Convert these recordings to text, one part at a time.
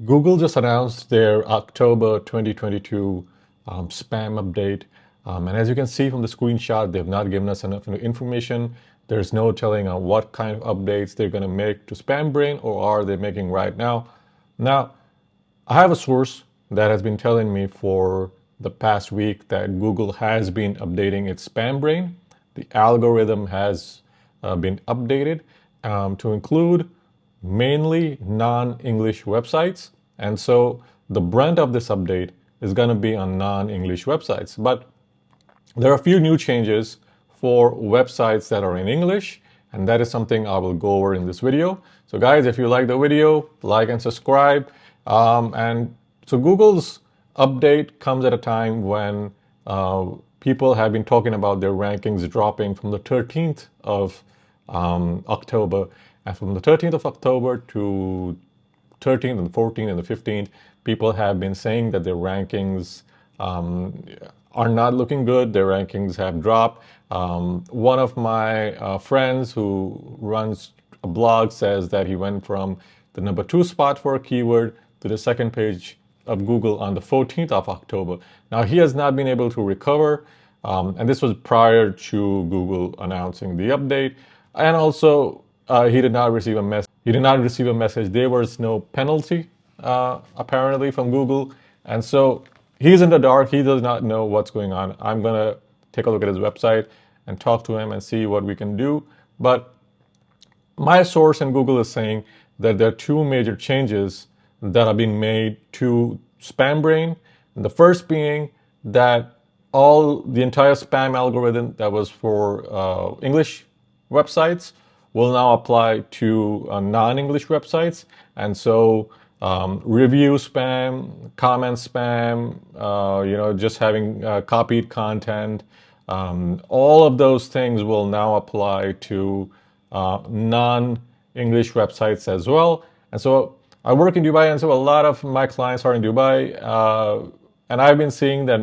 Google just announced their October 2022 spam update. And as you can see from the screenshot, they've not given us enough information. There's no telling on what kind of updates they're going to make to SpamBrain or are they making right now. Now, I have a source that has been telling me for the past week that Google has been updating its SpamBrain. The algorithm has been updated to include mainly non-English websites. And so the brunt of this update is going to be on non-English websites. But there are a few new changes for websites that are in English, and that is something I will go over in this video. So guys, if you like the video, like and subscribe. And so Google's update comes at a time when people have been talking about their rankings dropping from the 13th of October. And from the 13th of October to 13th and 14th and the 15th, people have been saying that their rankings are not looking good. Their rankings have dropped. One of my friends who runs a blog says that he went from the number 2 spot for a keyword to the second page of Google on the 14th of October. Now, he has not been able to recover, and this was prior to Google announcing the update. And also, he did not receive a message. He did not receive a message. There was no penalty, apparently, from Google. And so he's in the dark. He does not know what's going on. I'm going to take a look at his website and talk to him and see what we can do. But my source in Google is saying that there are two major changes that are being made to SpamBrain. And the first being that the entire spam algorithm that was for English websites will now apply to non-English websites. And so review spam, comment spam, just having copied content, all of those things will now apply to non-English websites as well. And so I work in Dubai, and so a lot of my clients are in Dubai. And I've been seeing that,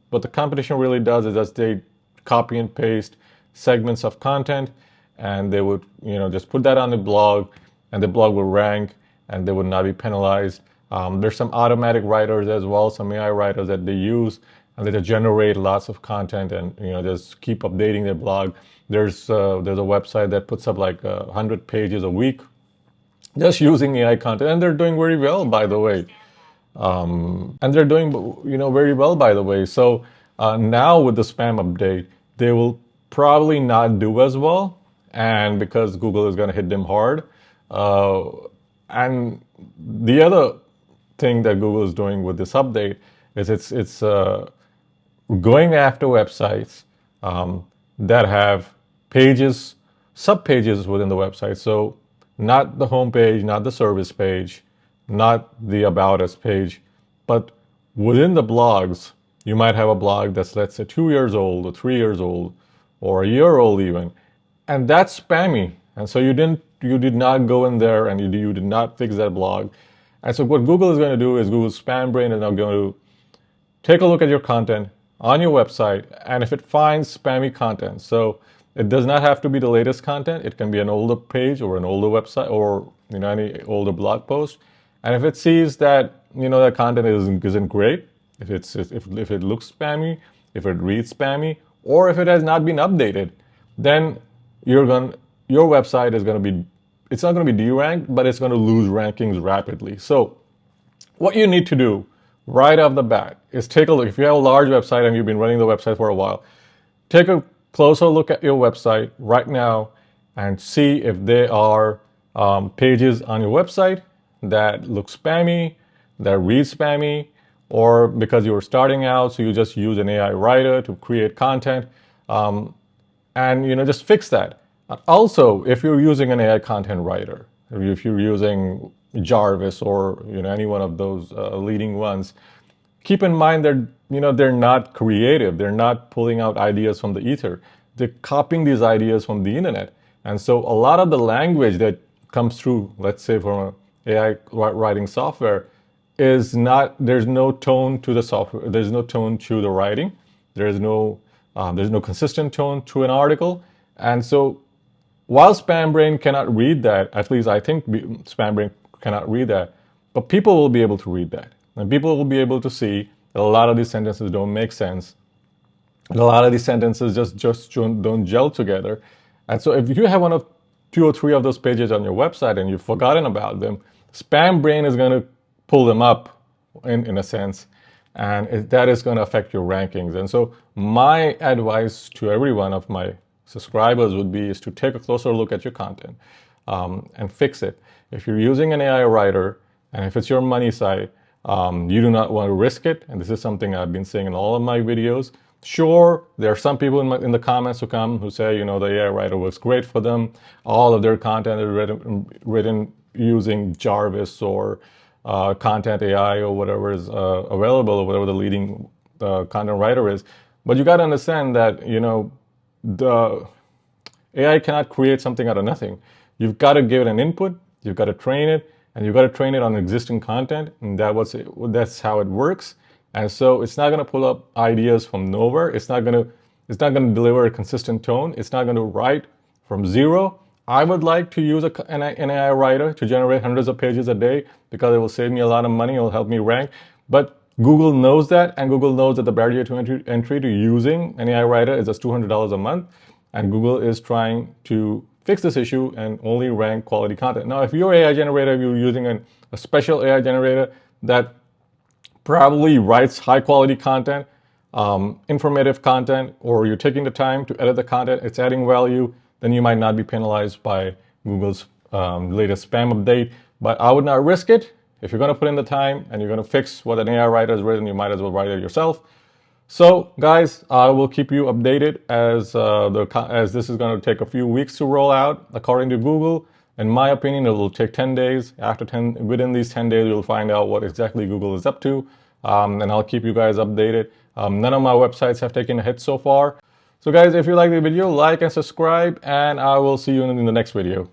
what the competition really does is that they copy and paste segments of content, and they would, just put that on the blog, and the blog will rank, and they would not be penalized. There's some automatic writers as well, some AI writers that they use, and they just generate lots of content, and just keep updating their blog. There's a website that puts up like 100 pages a week, just using AI content, and they're doing very well, by the way. And they're doing, very well, by the way. So now with the spam update, they will probably not do as well, and because Google is going to hit them hard. And the other thing that Google is doing with this update is it's going after websites that have pages, sub-pages within the website. So not the home page, not the service page, not the About Us page, but within the blogs, you might have a blog that's, let's say, 2 years old or 3 years old or a year old even, and that's spammy. And so you did not go in there and you did not fix that blog. And so what Google is going to do is Google SpamBrain is now going to take a look at your content on your website, and if it finds spammy content, so it does not have to be the latest content. It can be an older page or an older website or any older blog post. And if it sees that that content isn't great, if it looks spammy, if it reads spammy, or if it has not been updated, then your website is going to be, it's not going to be deranked, but it's going to lose rankings rapidly. So what you need to do right off the bat is take a look. If you have a large website and you've been running the website for a while, take a closer look at your website right now and see if there are pages on your website that look spammy, that read spammy, or because you were starting out, so you just use an AI writer to create content, and just fix that. Also, if you're using an AI content writer, if you're using Jarvis or any one of those leading ones, keep in mind that they're not creative. They're not pulling out ideas from the ether. They're copying these ideas from the internet. And so a lot of the language that comes through, let's say from AI writing software, is not, there's no tone to the software. There's no tone to the writing. There's no consistent tone to an article. And so while SpamBrain cannot read that, at least I think SpamBrain cannot read that, But people will be able to read that. And people will be able to see that a lot of these sentences don't make sense. And a lot of these sentences just don't gel together. And so if you have one of 2 or 3 of those pages on your website and you've forgotten about them, Spam Brain is going to pull them up in a sense. And that is going to affect your rankings. And so my advice to every one of my subscribers would be is to take a closer look at your content and fix it. If you're using an AI writer, and if it's your money site, you do not want to risk it. And this is something I've been saying in all of my videos. Sure, there are some people in the comments who say, the AI writer works great for them. All of their content is written using Jarvis or Content AI or whatever is available, or whatever the leading content writer is. But you got to understand that, the AI cannot create something out of nothing. You've got to give it an input, you've got to train it, and you've got to train it on existing content, and that's how it works. And so it's not going to pull up ideas from nowhere. It's not going to deliver a consistent tone. It's not going to write from zero. I would like to use an AI writer to generate hundreds of pages a day because it will save me a lot of money. It will help me rank. But Google knows that, and Google knows that the barrier to entry to using an AI writer is just $200 a month. And Google is trying to fix this issue and only rank quality content. Now, if your AI generator, you're using a special AI generator that probably writes high quality content, informative content, or you're taking the time to edit the content, it's adding value, then you might not be penalized by Google's latest spam update. But I would not risk it. If you're going to put in the time and you're going to fix what an AI writer has written, you might as well write it yourself. So guys, I will keep you updated as this is going to take a few weeks to roll out according to Google. In my opinion, it will take 10 days. Within these 10 days, you'll find out what exactly Google is up to, and I'll keep you guys updated. None of my websites have taken a hit so far. So guys, if you like the video, like and subscribe, and I will see you in the next video.